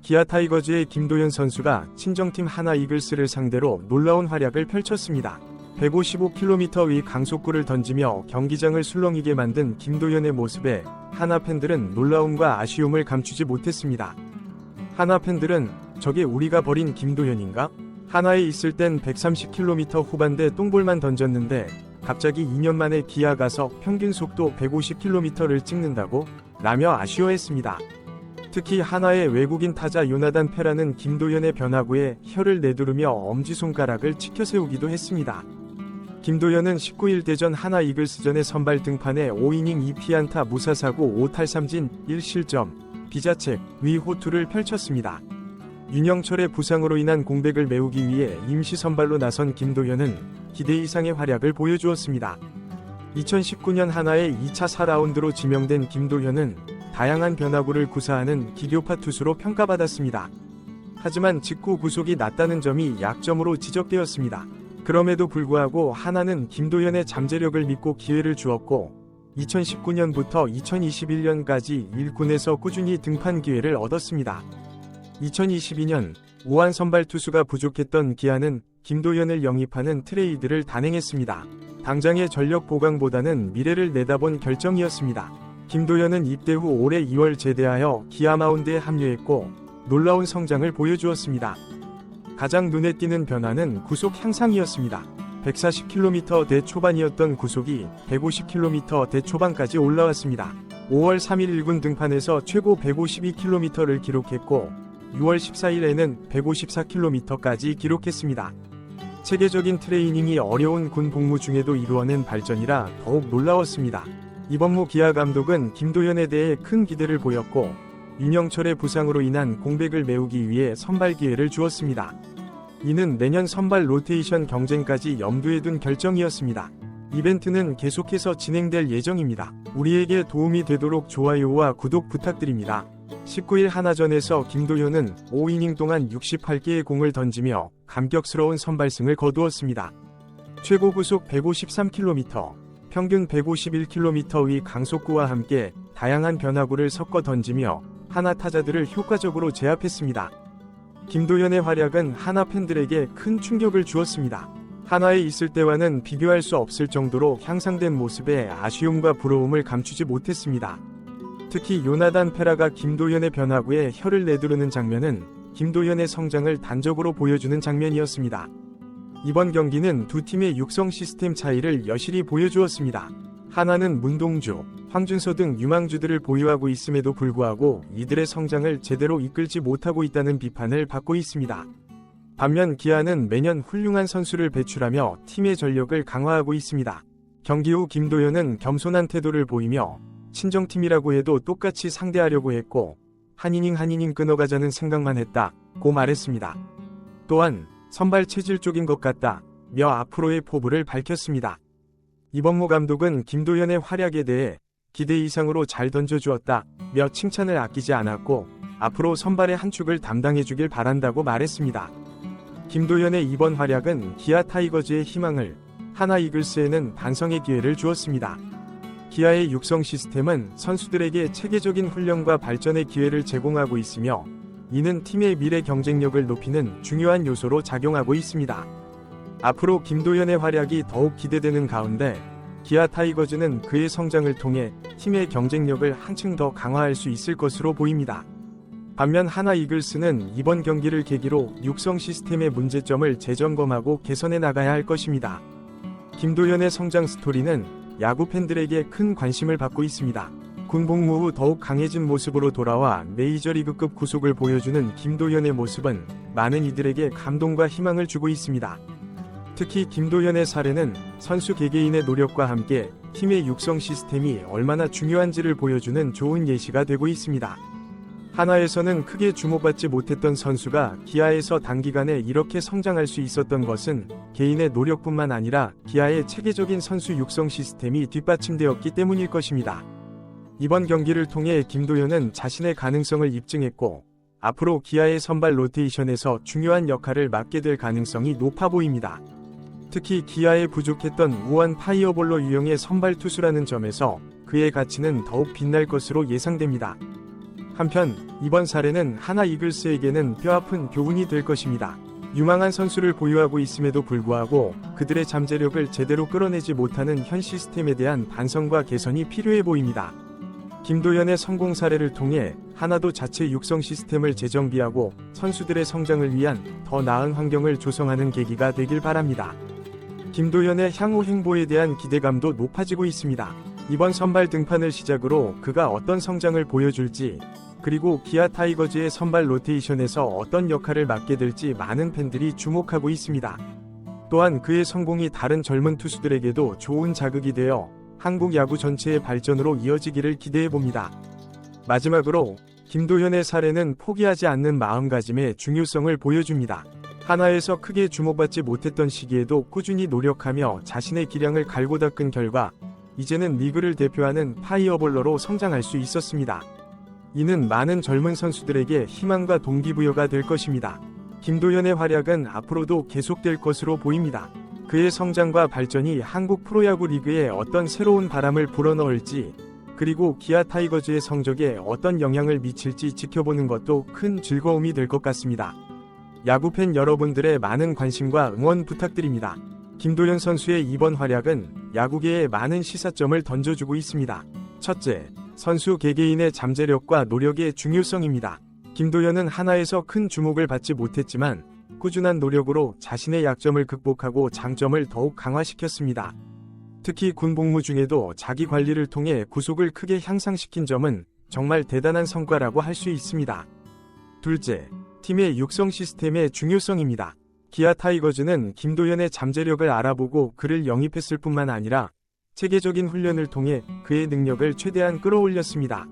기아 타이거즈의 김도현 선수가 친정팀 하나 이글스를 상대로 놀라운 활약을 펼쳤습니다. 155km 의 강속구를 던지며 경기장을 술렁이게 만든 김도현의 모습에 하나 팬들은 놀라움과 아쉬움을 감추지 못했습니다. 하나 팬들은 저게 우리가 버린 김도현인가? 하나에 있을 땐 130km 후반대 똥볼만 던졌는데 갑자기 2년 만에 기아 가서 평균 속도 150km를 찍는다고? 라며 아쉬워했습니다. 특히 하나의 외국인 타자 요나단 페라는 김도현의 변화구에 혀를 내두르며 엄지손가락을 치켜세우기도 했습니다. 김도현은 19일 대전 하나 이글스전의 선발 등판에 5이닝 2피안타 무사사구 5탈삼진 1실점, 비자책, 위호투를 펼쳤습니다. 윤영철의 부상으로 인한 공백을 메우기 위해 임시 선발로 나선 김도현은 기대 이상의 활약을 보여주었습니다. 2019년 하나의 2차 4라운드로 지명된 김도현은 다양한 변화구를 구사하는 기교파 투수로 평가받았습니다. 하지만 직구 구속이 낮다는 점이 약점으로 지적되었습니다. 그럼에도 불구하고 하나는 김도현의 잠재력을 믿고 기회를 주었고 2019년부터 2021년까지 1군에서 꾸준히 등판 기회를 얻었습니다. 2022년 우한 선발 투수가 부족했던 기아는 김도현을 영입하는 트레이드를 단행했습니다. 당장의 전력 보강보다는 미래를 내다본 결정이었습니다. 김도현은 입대 후 올해 2월 제대하여 기아 마운드에 합류했고 놀라운 성장을 보여주었습니다. 가장 눈에 띄는 변화는 구속 향상이었습니다. 140km 대 초반이었던 구속이 150km 대 초반까지 올라왔습니다. 5월 3일 1군 등판에서 최고 152km를 기록했고 6월 14일에는 154km까지 기록했습니다. 체계적인 트레이닝이 어려운 군 복무 중에도 이루어낸 발전이라 더욱 놀라웠습니다. 이번무 기아 감독은 김도현에 대해 큰 기대를 보였고 윤영철의 부상으로 인한 공백을 메우기 위해 선발 기회를 주었습니다. 이는 내년 선발 로테이션 경쟁까지 염두에 둔 결정이었습니다. 이벤트는 계속해서 진행될 예정입니다. 우리에게 도움이 되도록 좋아요와 구독 부탁드립니다. 19일 하나전에서 김도현은 5이닝 동안 68개의 공을 던지며 감격스러운 선발승을 거두었습니다. 최고 구속 153km, 평균 151km의 강속구와 함께 다양한 변화구를 섞어 던지며 하나 타자들을 효과적으로 제압했습니다. 김도현의 활약은 하나 팬들에게 큰 충격을 주었습니다. 하나에 있을 때와는 비교할 수 없을 정도로 향상된 모습에 아쉬움과 부러움을 감추지 못했습니다. 특히 요나단 페라가 김도현의 변화구에 혀를 내두르는 장면은 김도현의 성장을 단적으로 보여주는 장면이었습니다. 이번 경기는 두 팀의 육성 시스템 차이를 여실히 보여주었습니다. 하나는 문동주, 황준서 등 유망주들을 보유하고 있음에도 불구하고 이들의 성장을 제대로 이끌지 못하고 있다는 비판을 받고 있습니다. 반면 기아는 매년 훌륭한 선수를 배출하며 팀의 전력을 강화하고 있습니다. 경기 후 김도현은 겸손한 태도를 보이며 친정팀이라고 해도 똑같이 상대하려고 했고 한 이닝 끊어가자는 생각만 했다고 말했습니다. 또한 선발 체질적인 것 같다며 앞으로의 포부를 밝혔습니다. 이번무 감독은 김도현의 활약에 대해 기대 이상으로 잘 던져주었다며 칭찬을 아끼지 않았고 앞으로 선발의 한 축을 담당해주길 바란다고 말했습니다. 김도현의 이번 활약은 기아 타이거즈의 희망을, 하나 이글스에는 반성의 기회를 주었습니다. 기아의 육성 시스템은 선수들에게 체계적인 훈련과 발전의 기회를 제공하고 있으며 이는 팀의 미래 경쟁력을 높이는 중요한 요소로 작용하고 있습니다. 앞으로 김도현의 활약이 더욱 기대되는 가운데 기아 타이거즈는 그의 성장을 통해 팀의 경쟁력을 한층 더 강화할 수 있을 것으로 보입니다. 반면 하나 이글스는 이번 경기를 계기로 육성 시스템의 문제점을 재점검하고 개선해 나가야 할 것입니다. 김도현의 성장 스토리는 야구 팬들에게 큰 관심을 받고 있습니다. 군 복무 후 더욱 강해진 모습으로 돌아와 메이저리그급 구속을 보여주는 김도현의 모습은 많은 이들에게 감동과 희망을 주고 있습니다. 특히 김도현의 사례는 선수 개개인의 노력과 함께 팀의 육성 시스템이 얼마나 중요한지를 보여주는 좋은 예시가 되고 있습니다. 하나에서는 크게 주목받지 못했던 선수가 기아에서 단기간에 이렇게 성장할 수 있었던 것은 개인의 노력뿐만 아니라 기아의 체계적인 선수 육성 시스템이 뒷받침되었기 때문일 것입니다. 이번 경기를 통해 김도현은 자신의 가능성을 입증했고 앞으로 기아의 선발 로테이션에서 중요한 역할을 맡게 될 가능성이 높아 보입니다. 특히 기아에 부족했던 우한 파이어볼로 유형의 선발 투수라는 점에서 그의 가치는 더욱 빛날 것으로 예상됩니다. 한편 이번 사례는 하나 이글스에게는 뼈아픈 교훈이 될 것입니다. 유망한 선수를 보유하고 있음에도 불구하고 그들의 잠재력을 제대로 끌어내지 못하는 현 시스템에 대한 반성과 개선이 필요해 보입니다. 김도현의 성공 사례를 통해 하나도 자체 육성 시스템을 재정비하고 선수들의 성장을 위한 더 나은 환경을 조성하는 계기가 되길 바랍니다. 김도현의 향후 행보에 대한 기대감도 높아지고 있습니다. 이번 선발 등판을 시작으로 그가 어떤 성장을 보여줄지, 그리고 기아 타이거즈의 선발 로테이션에서 어떤 역할을 맡게 될지 많은 팬들이 주목하고 있습니다. 또한 그의 성공이 다른 젊은 투수들에게도 좋은 자극이 되어 한국 야구 전체의 발전으로 이어지기를 기대해봅니다. 마지막으로 김도현의 사례는 포기하지 않는 마음가짐의 중요성을 보여줍니다. 하나에서 크게 주목받지 못했던 시기에도 꾸준히 노력하며 자신의 기량을 갈고 닦은 결과 이제는 리그를 대표하는 파이어볼러로 성장할 수 있었습니다. 이는 많은 젊은 선수들에게 희망과 동기부여가 될 것입니다. 김도현의 활약은 앞으로도 계속될 것으로 보입니다. 그의 성장과 발전이 한국 프로야구 리그에 어떤 새로운 바람을 불어넣을지, 그리고 기아 타이거즈의 성적에 어떤 영향을 미칠지 지켜보는 것도 큰 즐거움이 될 것 같습니다. 야구팬 여러분들의 많은 관심과 응원 부탁드립니다. 김도현 선수의 이번 활약은 야구계에 많은 시사점을 던져주고 있습니다. 첫째, 선수 개개인의 잠재력과 노력의 중요성입니다. 김도현은 하나에서 큰 주목을 받지 못했지만 꾸준한 노력으로 자신의 약점을 극복하고 장점을 더욱 강화시켰습니다. 특히 군 복무 중에도 자기 관리를 통해 구속을 크게 향상시킨 점은 정말 대단한 성과라고 할 수 있습니다. 둘째, 팀의 육성 시스템의 중요성입니다. 기아 타이거즈는 김도현의 잠재력을 알아보고 그를 영입했을 뿐만 아니라 체계적인 훈련을 통해 그의 능력을 최대한 끌어올렸습니다.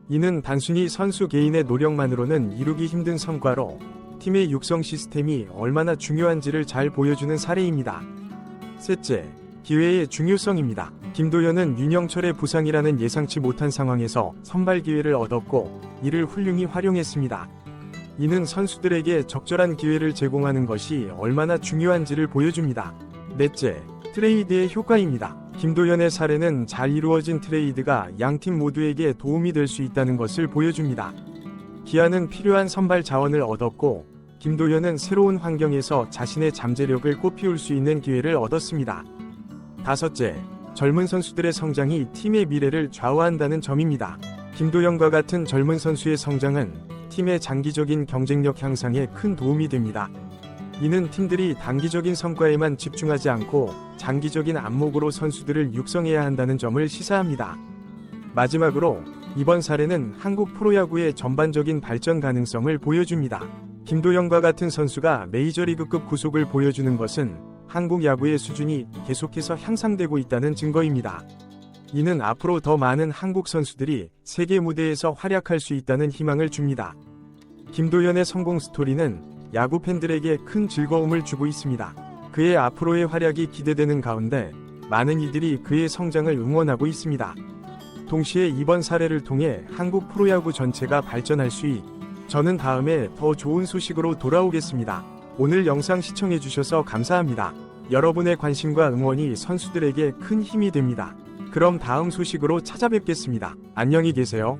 이는 단순히 선수 개인의 노력만으로는 이루기 힘든 성과로 팀의 육성 시스템이 얼마나 중요한지를 잘 보여주는 사례입니다. 셋째, 기회의 중요성입니다. 김도현은 윤영철의 부상이라는 예상치 못한 상황에서 선발 기회를 얻었고 이를 훌륭히 활용했습니다. 이는 선수들에게 적절한 기회를 제공하는 것이 얼마나 중요한지를 보여줍니다. 넷째, 트레이드의 효과입니다. 김도현의 사례는 잘 이루어진 트레이드가 양팀 모두에게 도움이 될 수 있다는 것을 보여줍니다. 기아는 필요한 선발 자원을 얻었고 김도현은 새로운 환경에서 자신의 잠재력을 꽃피울 수 있는 기회를 얻었습니다. 다섯째, 젊은 선수들의 성장이 팀의 미래를 좌우한다는 점입니다. 김도현과 같은 젊은 선수의 성장은 팀의 장기적인 경쟁력 향상에 큰 도움이 됩니다. 이는 팀들이 단기적인 성과에만 집중하지 않고 장기적인 안목으로 선수들을 육성해야 한다는 점을 시사합니다. 마지막으로 이번 사례는 한국 프로야구의 전반적인 발전 가능성을 보여줍니다. 김도현과 같은 선수가 메이저리그급 구속을 보여주는 것은 한국 야구의 수준이 계속해서 향상되고 있다는 증거입니다. 이는 앞으로 더 많은 한국 선수들이 세계 무대에서 활약할 수 있다는 희망을 줍니다. 김도현의 성공 스토리는 야구 팬들에게 큰 즐거움을 주고 있습니다. 그의 앞으로의 활약이 기대되는 가운데 많은 이들이 그의 성장을 응원하고 있습니다. 동시에 이번 사례를 통해 한국 프로야구 전체가 발전할 수 있. 저는 다음에 더 좋은 소식으로 돌아오겠습니다. 오늘 영상 시청해주셔서 감사합니다. 여러분의 관심과 응원이 선수들에게 큰 힘이 됩니다. 그럼 다음 소식으로 찾아뵙겠습니다. 안녕히 계세요.